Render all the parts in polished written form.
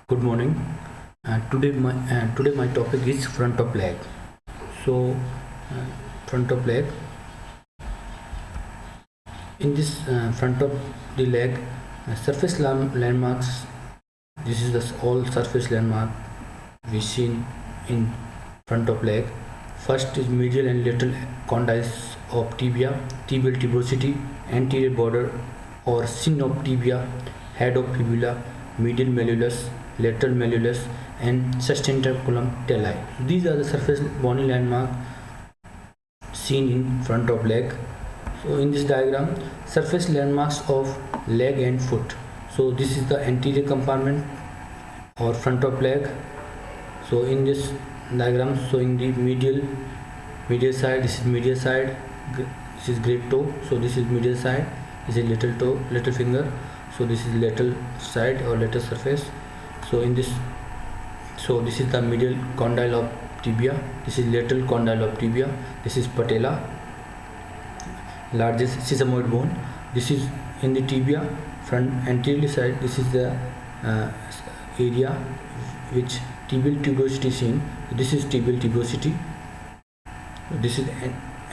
Good morning. Today my topic is front of leg. So, front of leg. In this front of the leg, surface landmarks. This is the all surface landmark we seen in front of leg. First is medial and lateral condyles of tibia, tibial tuberosity, anterior border or sin of tibia, head of fibula, medial malleolus, lateral malleolus, and sustentaculum talli. These are the surface bony landmark seen in front of leg. So in this diagram, surface landmarks of leg and foot. So this is the anterior compartment or front of leg. So in this diagram showing the medial side, this is medial side, this is great toe, so this is medial side, this is little toe, little finger, so this is lateral side or lateral surface. So in this, so this is the medial condyle of tibia, this is lateral condyle of tibia, this is patella, largest sesamoid bone. This is in the tibia front anterior side. This is the area which tibial tuberosity seen. This is tibial tuberosity. This is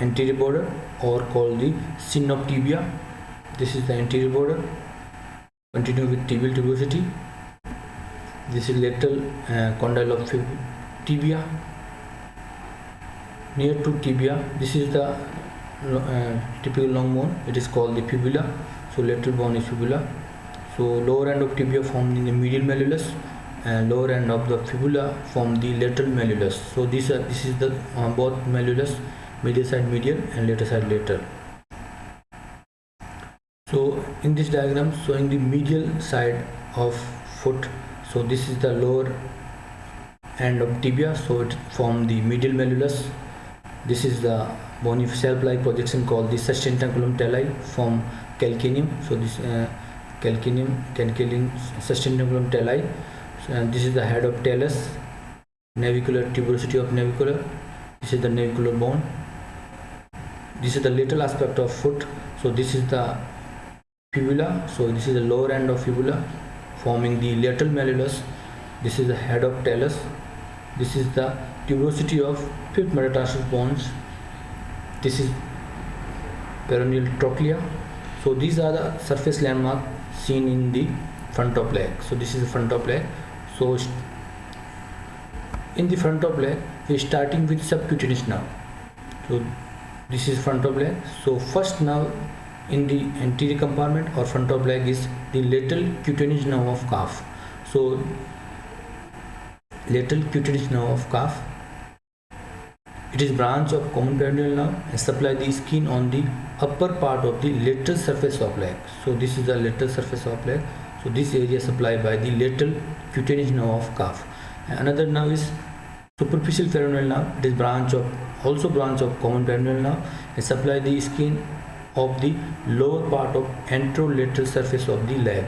anterior border or called the sin of tibia. This is the anterior border. Continue with tibial tuberosity. This is lateral condyle of tibia. Near to tibia, this is the typical long bone. It is called the fibula. So lateral bone is fibula. So lower end of tibia formed in the medial malleolus, and lower end of the fibula from the lateral malleolus. So this is the both malleolus, medial side medial and lateral side lateral. So in this diagram showing the medial side of foot. So this is the lower end of tibia. So it from the medial malleolus. This is the bony shelf-like projection called the sustentaculum talli from calcaneum. So this calcaneum sustentaculum talli. And this is the head of talus, navicular tuberosity of navicular. This is the navicular bone. This is the lateral aspect of foot. So this is the fibula. So this is the lower end of fibula forming the lateral malleolus. This is the head of talus. This is the tuberosity of fifth metatarsal bones. This is peroneal trochlea. So these are the surface landmark seen in the front of leg. So this is the front of leg. So in the front of leg, we are starting with subcutaneous nerve. So this is front of leg. So first nerve in the anterior compartment or front of leg is the lateral cutaneous nerve of calf. So lateral cutaneous nerve of calf. It is branch of common peroneal nerve and supply the skin on the upper part of the lateral surface of leg. So this is the lateral surface of leg. So this area supplied by the lateral cutaneous nerve of calf. And another nerve is superficial peroneal nerve. It is also branch of common peroneal nerve and supply the skin of the lower part of anterolateral surface of the leg.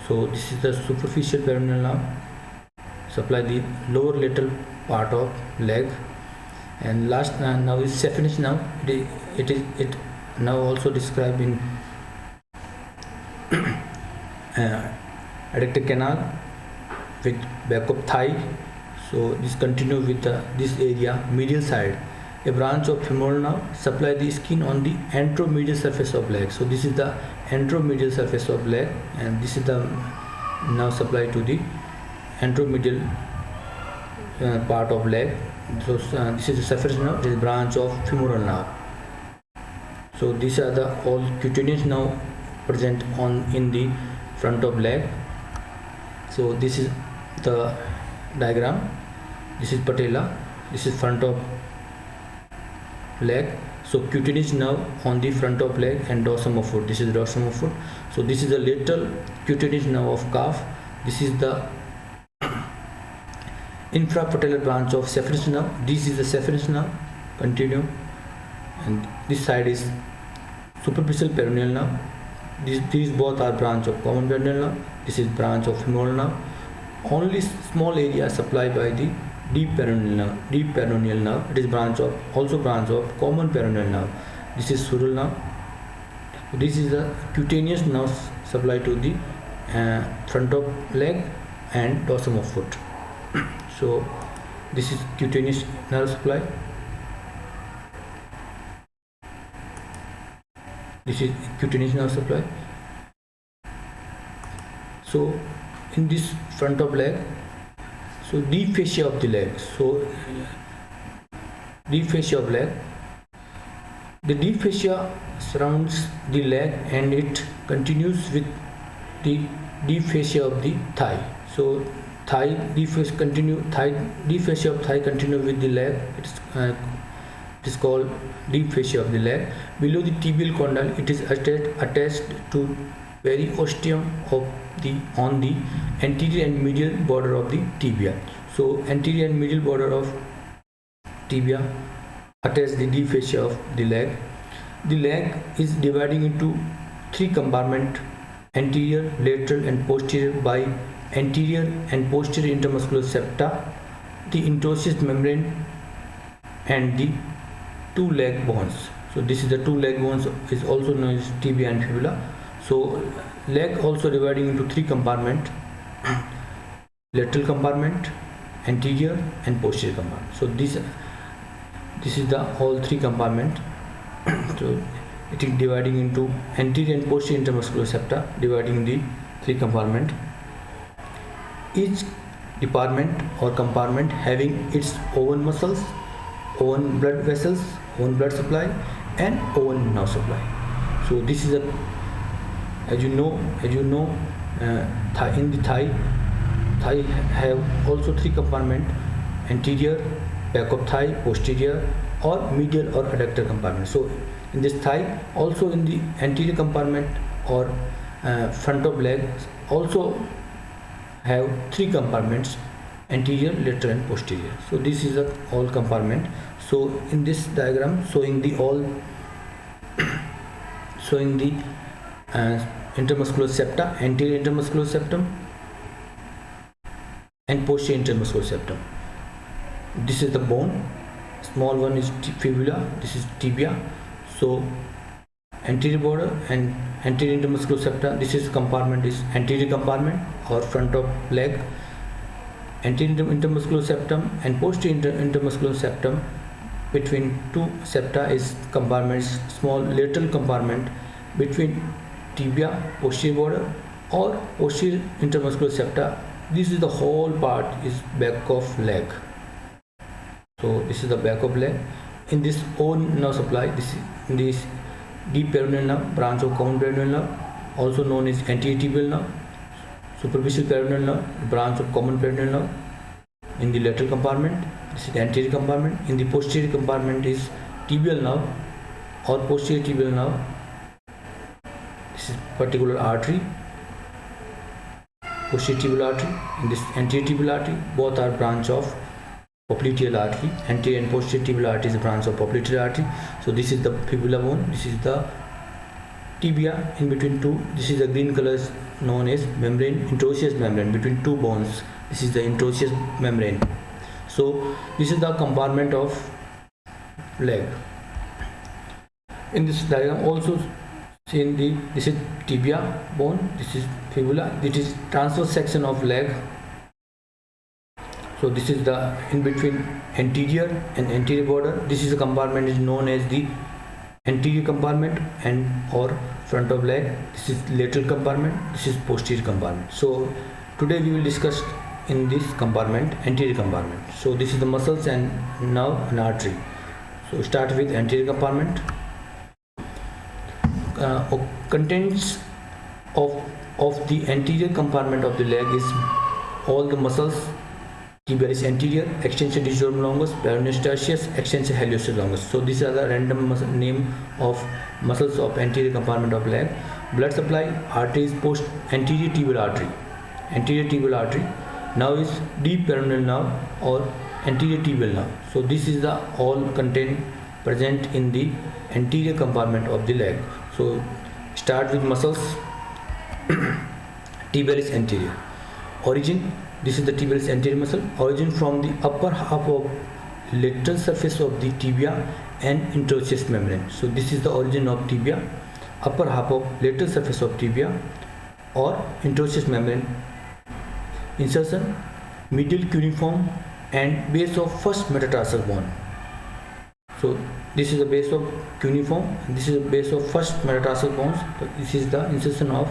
So this is the superficial peroneal nerve, supply the lower lateral part of leg. And last nerve is saphenous nerve. It now also described in adductor canal with back of thigh. So this continue with this area medial side. A branch of femoral nerve supply the skin on the anteromedial surface of leg. So this is the anteromedial surface of leg, and this is the nerve supply to the anteromedial part of leg. So this is the surface nerve. This is branch of femoral nerve. So these are the all cutaneous nerve present in the front of leg. So this is the diagram. This is patella. This is front of leg. So cutaneous nerve on the front of leg and dorsum of foot. This is dorsum of foot. So this is the lateral cutaneous nerve of calf. This is the infrapatellar branch of saphenous nerve. This is the saphenous nerve. Continue. And this side is superficial peroneal nerve. These both are branch of common peroneal nerve. This is branch of femoral nerve. Only small area supplied by the deep peroneal nerve. It is also branch of common peroneal nerve. This is sural nerve. This is the cutaneous nerve supplied to the front of leg and dorsum of foot. So this is cutaneous nerve supply. This is cutaneous nerve supply. So in this front of leg, so deep fascia of the leg. So deep fascia of leg. The deep fascia surrounds the leg and it continues with the deep fascia of the thigh. So thigh deep fascia continue, thigh deep fascia of thigh continue with the leg. It is called deep fascia of the leg. Below the tibial condyle, it is attached to periosteum of the on the anterior and medial border of the tibia. So anterior and medial border of tibia attach the deep fascia of the leg. The leg is dividing into three compartments: anterior, lateral and posterior by anterior and posterior intermuscular septa, the interosseous membrane and the two leg bones. So this is the two leg bones, is also known as tibia and fibula. So leg also dividing into three compartments: lateral compartment, anterior and posterior compartment. So this is the all three compartment. So it is dividing into anterior and posterior intermuscular septa, dividing the three compartment. Each department or compartment having its own muscles, own blood vessels, own blood supply and own nerve supply. So this is a, as you know, in the thigh have also three compartment: anterior, back of thigh, posterior or medial or adductor compartment. So in this thigh, also in the anterior compartment or front of leg also have three compartments: anterior, lateral and posterior. So this is a all compartment. So in this diagram showing the all showing the intermuscular septa, anterior intermuscular septum and posterior intermuscular septum. This is the bone. Small one is fibula, this is tibia. So anterior border and anterior intermuscular septa, this is compartment is anterior compartment or front of leg. Anterior intermuscular septum and posterior intermuscular septum, between two septa is compartments, small lateral compartment between tibia, posterior border or posterior intermuscular septa. This is the whole part is back of leg. So this is the back of leg. In this own nerve supply, this deep peroneal nerve, branch of common peroneal nerve, also known as anterior tibial nerve, superficial peroneal nerve, branch of common peroneal nerve. In the lateral compartment, this is the anterior compartment. In the posterior compartment is tibial nerve or posterior tibial nerve. This is particular artery, posterior tibial artery. In this anterior tibial artery, both are branch of popliteal artery. Anterior and posterior tibial artery is a branch of popliteal artery. So this is the fibula bone, this is the tibia. In between two, this is the green color known as membrane, interosseous membrane between two bones. This is the interosseous membrane. So this is the compartment of leg. In this diagram also seen this is tibia bone, this is fibula, this is transverse section of leg. So this is the in between anterior and anterior border. This is a compartment is known as the anterior compartment and or front of leg. This is lateral compartment, this is posterior compartment. So today we will discuss in this compartment, anterior compartment. So this is the muscles and nerve and artery. So start with anterior compartment. Contents of the anterior compartment of the leg is all the muscles: tibialis anterior, extensor digitorum longus, peroneus tertius, extensor hallucis longus. So these are the random name of muscles of anterior compartment of leg. Blood supply, artery is post anterior tibial artery. Anterior tibial artery. Now is deep peroneal nerve or anterior tibial nerve. So this is the all content present in the anterior compartment of the leg. So start with muscles. Tibialis anterior. Origin. This is the tibialis anterior muscle. Origin from the upper half of lateral surface of the tibia and interosseous membrane. So this is the origin of tibia, upper half of lateral surface of tibia or interosseous membrane. insertion, medial cuneiform, and base of first metatarsal bone. So this is the base of cuneiform, and this is the base of first metatarsal bones. So this is the insertion of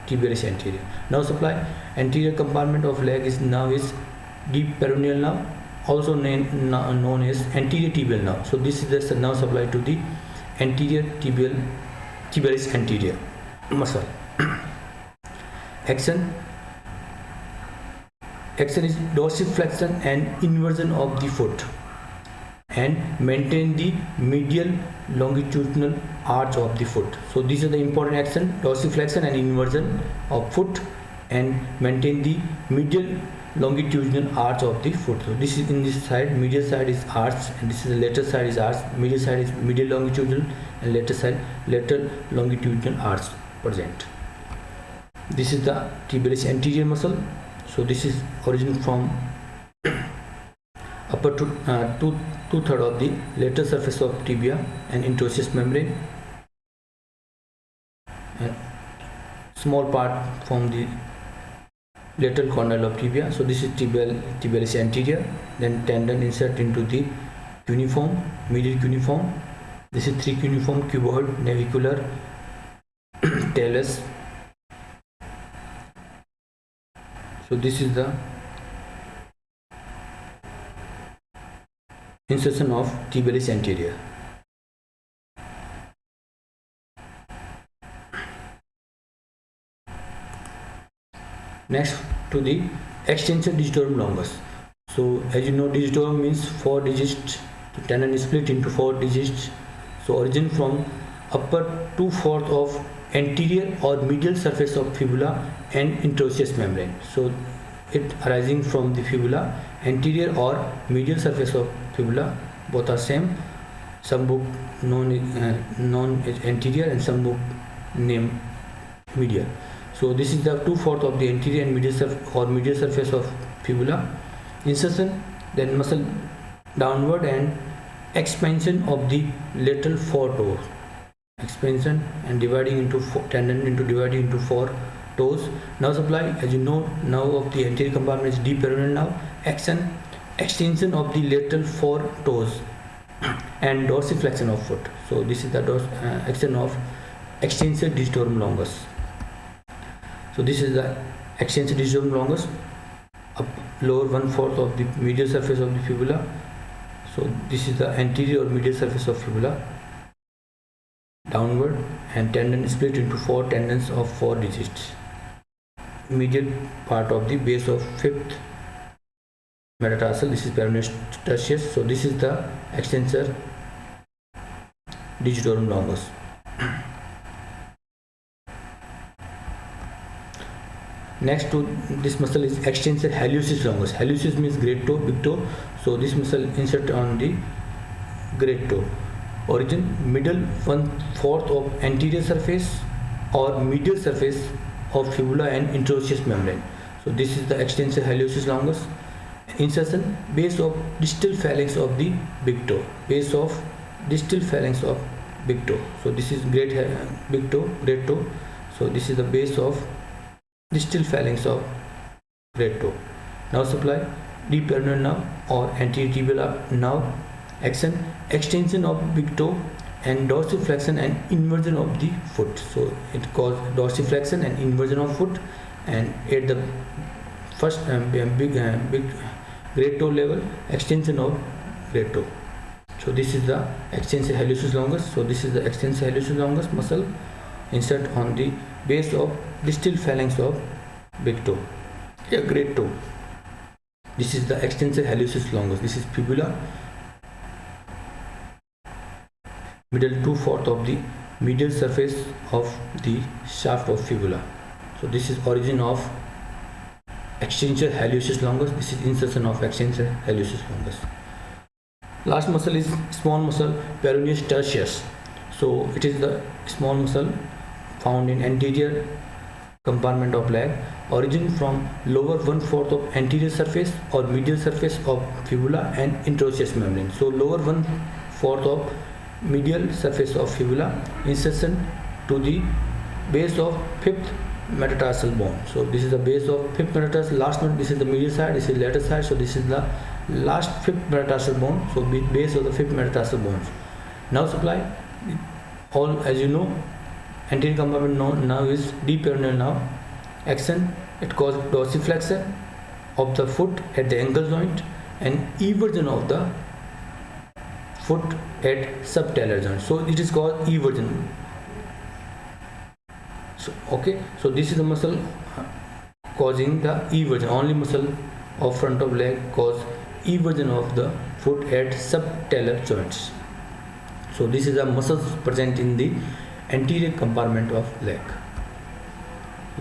tibialis anterior. Nerve supply, anterior compartment of leg is nerve is deep peroneal nerve, also known as anterior tibial nerve. So this is the nerve supply to the anterior tibialis anterior muscle. Action is dorsiflexion and inversion of the foot, and maintain the medial longitudinal arch of the foot. So these are the important action: dorsiflexion and inversion of foot, and maintain the medial longitudinal arch of the foot. So this is in this side, medial side is arch, and this is the lateral side is arch. Medial side is medial longitudinal, and lateral side lateral longitudinal arch present. This is the tibialis anterior muscle. So this is origin from upper two-thirds of the lateral surface of tibia and interosseous membrane, and small part from the lateral condyle of tibia. So this is tibialis anterior. Then tendon insert into the cuneiform, medial cuneiform. This is 3 cuneiform, cuboid, navicular, talus. So this is the insertion of tibialis anterior. Next to the extensor digitorum longus. So as you know, digitorum means 4 digits. The tendon is split into 4 digits. So origin from upper 2/4 of anterior or medial surface of fibula and interosseous membrane. So it arising from the fibula, anterior or medial surface of fibula, both are same. Some book known as anterior and some book name medial. So this is the 2/4 of the anterior and medial surface of fibula. Insertion, then muscle downward and expansion of the lateral 4 toes. Expansion and dividing into tendon into dividing into 4 toes. Nerve supply, as you know, nerve of the anterior compartment is deep peroneal nerve. Action, extension of the lateral 4 toes and dorsiflexion of foot. So this is the action of extensor digitorum longus. So this is the extensor digitorum longus, up lower 1/4 of the medial surface of the fibula. So this is the anterior or medial surface of fibula, downward, and tendon split into 4 tendons of 4 digits. Medial part of the base of 5th metatarsal. This is peroneus tertius. So this is the extensor digitorum longus. Next to this muscle is extensor hallucis longus. Hallucis means great toe, big toe. So this muscle insert on the great toe. Origin middle 1/4 of anterior surface or medial surface of fibula and interosseous membrane. So this is the extensor hallucis longus. Insertion base of distal phalanx of the big toe. Base of distal phalanx of big toe. So this is big toe, great toe. So this is the base of distal phalanx of great toe. Nerve supply, deep peroneal nerve or anterior tibial nerve. Action, extension of big toe and dorsiflexion and inversion of the foot. So it calls dorsiflexion and inversion of foot, and at the first big great toe level, extension of great toe. So this is the extensor hallucis longus. So this is the extensor hallucis longus muscle insert on the base of distal phalanx of big toe, great toe. This is the extensor hallucis longus. This is fibula, middle 2/4 of the medial surface of the shaft of fibula. So this is origin of extensor hallucis longus. This is insertion of extensor hallucis longus. Last muscle is small muscle peroneus tertius. So it is the small muscle found in anterior compartment of leg. Origin from lower 1/4 of anterior surface or medial surface of fibula and interosseous membrane. So lower 1/4 of medial surface of fibula. Insertion to the base of 5th metatarsal bone. So this is the base of fifth metatarsal. Last one, this is the medial side, this is lateral side. So this is the last fifth metatarsal bone. So base of the fifth metatarsal bones. Now supply, all as you know, anterior compartment now is deep peroneal nerve. Action, it causes dorsiflexor of the foot at the ankle joint and eversion of the foot at subtalar joint. So it is called eversion. So okay, so this is the muscle causing the eversion. Only muscle of front of leg cause eversion of the foot at subtalar joints. So this is the muscles present in the anterior compartment of leg.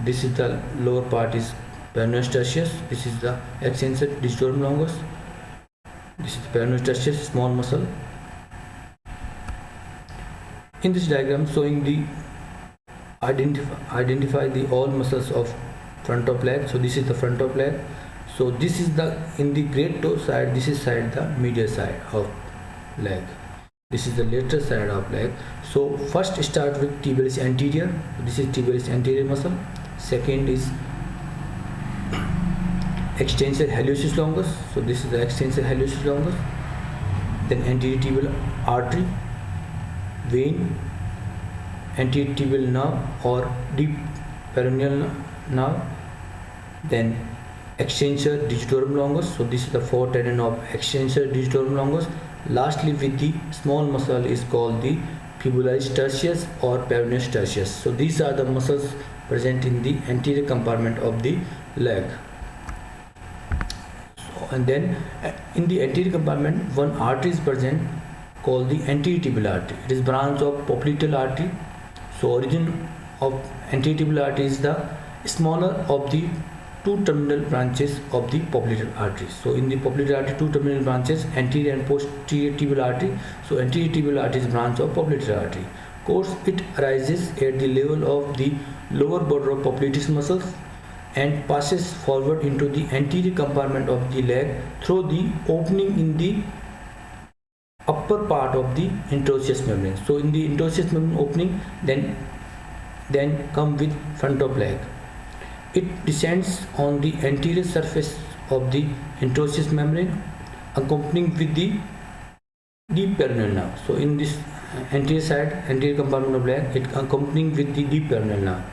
This is the lower part is peroneus tertius. This is the extensor digitorum longus. This is the peroneus tertius, small muscle. In this diagram showing the identify the all muscles of front of leg. So this is the front of leg. So this is the in the great toe side, this is side the medial side of leg. This is the lateral side of leg. So first start with tibialis anterior. This is tibialis anterior muscle. Second is extensor hallucis longus. So this is the extensor hallucis longus. Then anterior tibial artery, vein, anterior tibial nerve or deep peroneal nerve. Then extensor digitorum longus. So this is the fourth tendon of extensor digitorum longus. Lastly, with the small muscle is called the fibularis tertius or peroneus tertius. So these are the muscles present in the anterior compartment of the leg. So, and then in the anterior compartment, one artery is present called the anterior tibial artery. It is branch of popliteal artery. So origin of anterior tibial artery is the smaller of the two terminal branches of the popliteal artery. So in the popliteal artery, two terminal branches, anterior and posterior tibial artery. So anterior tibial artery is branch of popliteal artery. Course, it arises at the level of the lower border of popliteus muscles and passes forward into the anterior compartment of the leg through the opening in the upper part of the interosseous membrane. So in the interosseous membrane opening, then come with front of leg. It descends on the anterior surface of the interosseous membrane, accompanying with the deep peroneal nerve. So in this anterior side, anterior compartment of leg, it accompanying with the deep peroneal nerve.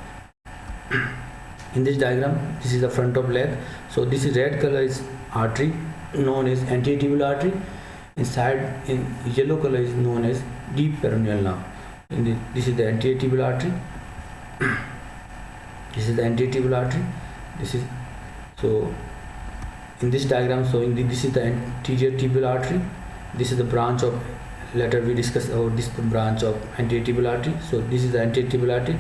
In this diagram, this is the front of leg. So this is red color is artery known as anterior tibial artery. Inside in yellow color is known as deep peroneal nerve. This is the anterior tibial artery. This is the anterior tibial artery. This is so in this diagram showing this is the anterior tibial artery. This is the branch of later we discuss about this branch of anterior tibial artery. So this is the anterior tibial artery.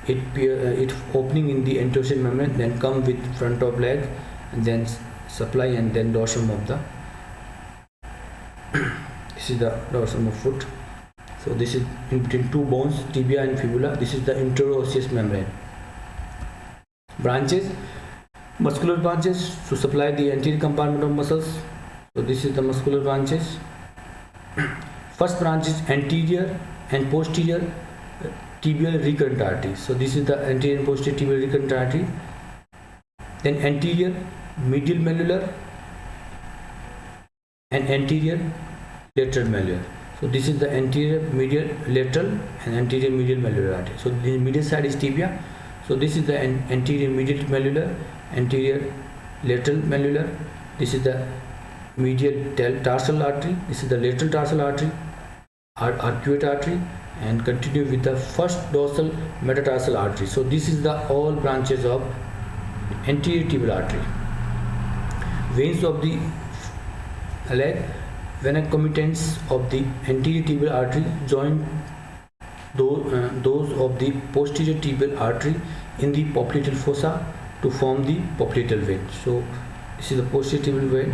It opening in the interosseous membrane, then come with front of leg, and then supply and then dorsum of the. This is the dorsum of foot. So this is in between two bones, tibia and fibula. This is the interosseous membrane. Branches, muscular branches to supply the anterior compartment of muscles. So this is the muscular branches. First branch is anterior and posterior tibial recurrent artery. So this is the anterior and posterior tibial recurrent artery. Then anterior medial malleolar and anterior lateral malleolar. So this is the anterior medial lateral and anterior medial malleolar artery. So the medial side is tibia. So this is the anterior medial malleolar, anterior lateral malleolar. This is the medial tarsal artery. This is the lateral tarsal artery, arcuate artery, and continue with the first dorsal metatarsal artery. So this is the all branches of anterior tibial artery. Veins of the leg, vena committens of the anterior tibial artery join those of the posterior tibial artery in the popliteal fossa to form the popliteal vein. So this is the posterior tibial vein,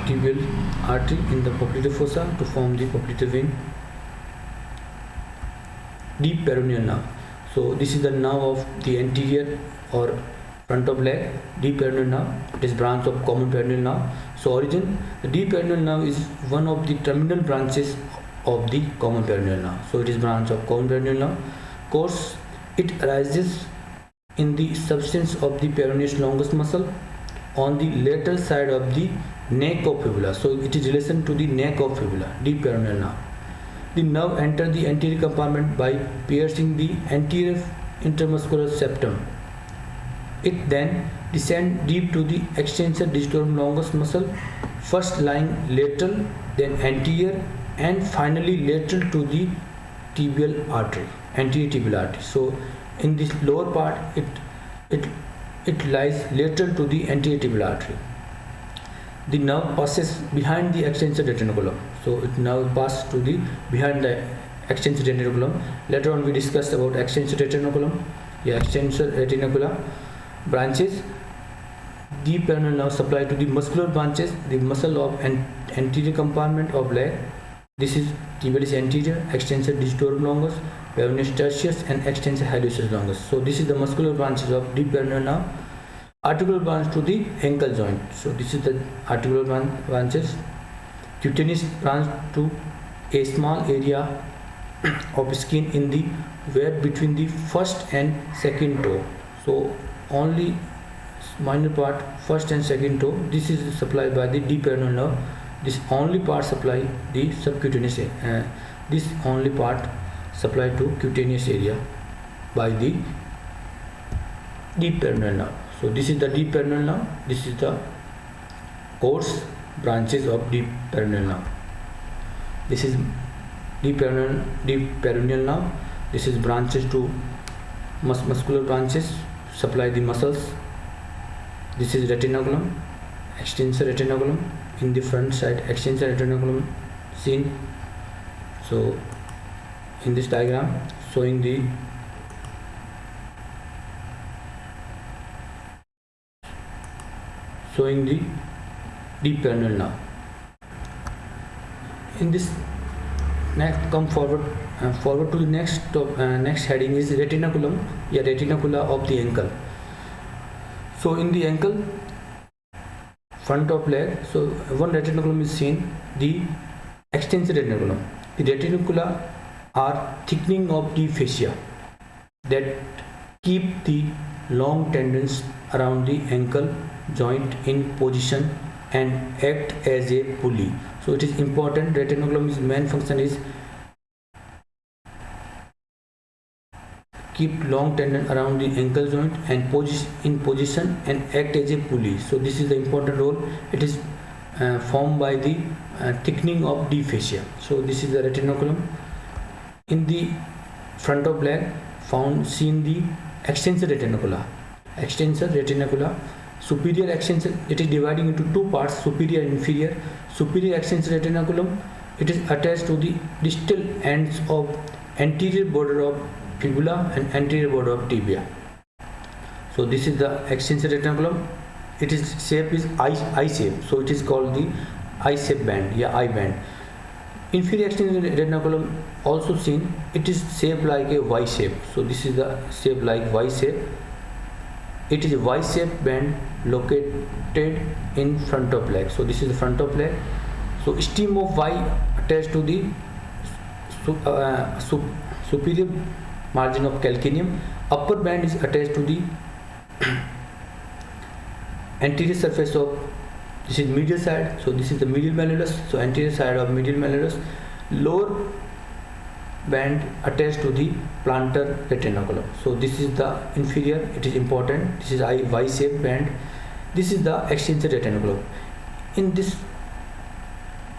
tibial artery in the popliteal fossa to form the popliteal vein. Deep peroneal nerve. So this is the nerve of the anterior or front of leg, deep peroneal nerve. It is branch of common peroneal nerve. So origin, the deep peroneal nerve is one of the terminal branches of the common peroneal nerve. So it is branch of common peroneal nerve. Course, it arises in the substance of the peroneus longus muscle on the lateral side of the neck of fibula. So it is relation to the neck of fibula, deep peroneal nerve. The nerve enters the anterior compartment by piercing the anterior intermuscular septum. It then descends deep to the extensor digitorum longus muscle, first lying lateral, then anterior, and finally lateral to the tibial artery, anterior tibial artery. So in this lower part, it lies lateral to the anterior tibial artery. The nerve passes behind the extensor retinaculum. So it now passes to the behind the extensor retinaculum. Later on we discussed about extensor retinaculum. Yeah, extensor reticula branches. Deep peroneal nerve supply to the muscular branches, the muscle of anterior compartment of leg. This is tibialis anterior, extensor digitorum longus, peroneus tertius, and extensor hallucis longus. So this is the muscular branches of deep peroneal nerve. Articular branch to the ankle joint. So this is the articular branches. Cutaneous branch to a small area of skin in the where between the first and second toe. So only minor part, first and second toe. This is supplied by the deep peroneal nerve. This only part supply the subcutaneous. This only part supplied to cutaneous area by the deep peroneal nerve. So this is the deep peroneal nerve. This is the coarse branches of deep peroneal nerve. This is deep peroneal nerve. This is branches to muscular branches, supply the muscles. This is retinaculum, extensor retinaculum. In the front side, extensor retinaculum seen. So in this diagram showing the deep peroneal nerve. In this next, come forward to the next heading is retinaculum, retinacula of the ankle. So in the ankle, front of leg, so one retinaculum is seen, the extensor retinaculum. The retinacula are thickening of the fascia that keep the long tendons around the ankle joint in position and act as a pulley. So it is important. Retinaculum's main function is keep long tendon around the ankle joint and in position and act as a pulley. So this is the important role. It is formed by the thickening of the fascia. So this is the retinaculum. In the front of leg, seen the extensor retinacula. Superior extensor, it is dividing into two parts, superior and inferior. Superior extensor retinaculum, it is attached to the distal ends of anterior border of fibula and anterior border of tibia. So this is the extensor retinaculum. Its shape is I shape, so it is called the I shape band, I band. Inferior extensor retinaculum also seen, it is shaped like a Y shape. So this is the shape like Y shape. It is a Y-shaped band located in front of leg. So this is the front of leg. So stem of Y attached to the superior margin of calcaneum. Upper band is attached to the anterior surface of, this is medial side. So this is the medial malleolus. So anterior side of medial malleolus. Lower band attached to the plantar retinaculum. So this is the inferior, it is important. This is Y-shaped band. This is the extensor retinaculum. In this,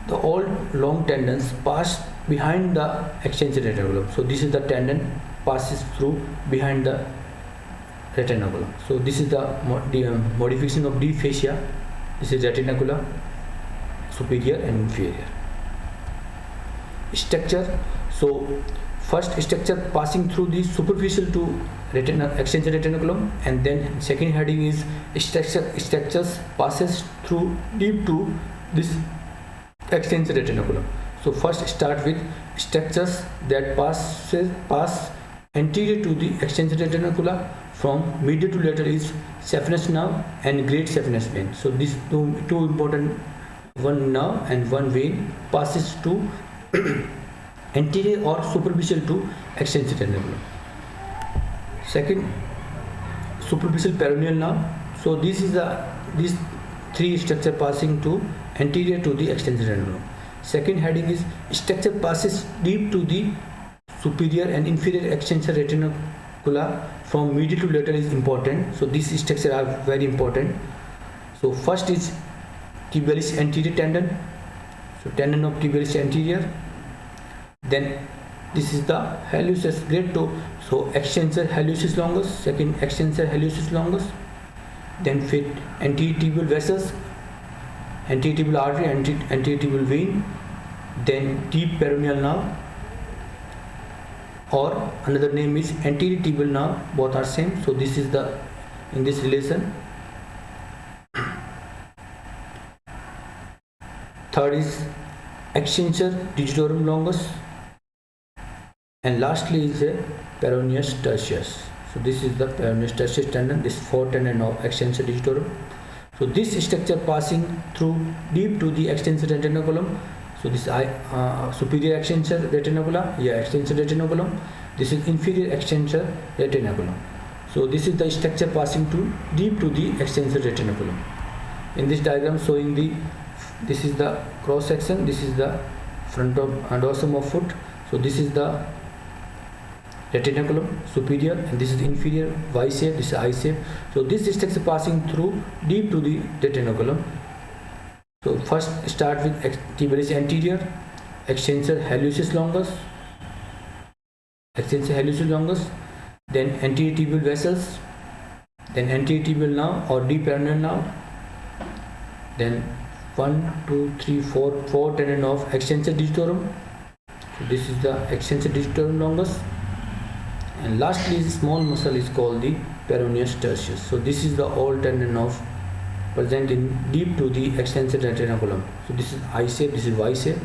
the all long tendons pass behind the extensor retinaculum. So this is the tendon passes through behind the retinaculum. So this is the modification of deep fascia. This is retinacula, superior and inferior. Structure. So first structure passing through the superficial to extensor retinaculum, and then second heading is structures passes through deep to this extensor retinaculum. So first start with structures that pass anterior to the extensor retinacula from medial to lateral is saphenous nerve and great saphenous vein. So these two important, one nerve and one vein passes to anterior or superficial to extensor retinaculum. Second superficial peroneal nerve. So this is these three structure passing to anterior to the extensor retinaculum. Second heading is structure passes deep to the superior and inferior extensor retinacula from medial to lateral is important. So these structures are very important. So first is tibialis anterior tendon. So tendon of tibialis anterior. Then this is the hallucis great toe. So extensor hallucis longus, second extensor hallucis longus. Then fit anterior tibial vessels, anterior tibial artery, anterior tibial vein. Then deep peroneal nerve, or another name is anterior tibial nerve. Both are same. So this is the in this relation. Third is extensor digitorum longus, and lastly is a peroneus tertius. So this is the peroneus tertius tendon. This fourth tendon of extensor digitorum. So this structure passing through deep to the extensor retinaculum. So this is superior extensor retinacula, extensor retinaculum. This is inferior extensor retinaculum. So this is the structure passing to deep to the extensor retinaculum. In this diagram showing this is the cross section, this is the front of dorsum of foot. So this is the retinaculum superior, and this is inferior Y shape, this is I shape. So this structure passing through deep to the retinaculum. So first start with tibialis anterior, extensor hallucis longus, then anterior tibial vessels, then anterior tibial nerve or deep peroneal nerve, then 1, 2, 3, 4 tendon of extensor digitorum. So this is the extensor digitorum longus, and lastly small muscle is called the peroneus tertius. So this is the all tendon of present in deep to the extensor retinaculum. So this is I shape, this is Y shape.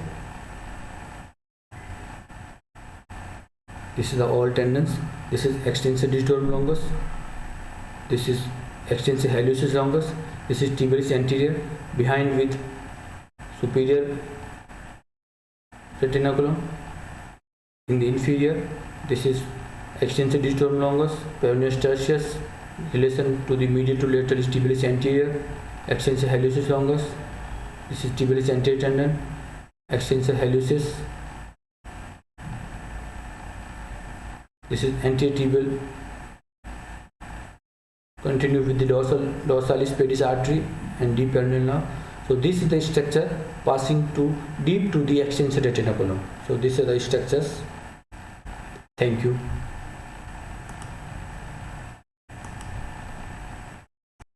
This is the all tendons. This is extensor digitorum longus. This is extensor hallucis longus. This is tibialis anterior behind with superior retinaculum. In the inferior, this is extensor digitorum longus, peroneus tertius. Relation to the medial to lateral is tibialis anterior, extensor hallucis longus. This is tibialis anterior tendon, extensor hallucis. This is anterior tibial. Continue with the dorsalis pedis artery and deep peroneal nerve. So this is the structure passing to deep to the extensor retinaculum. So these are the structures. Thank you.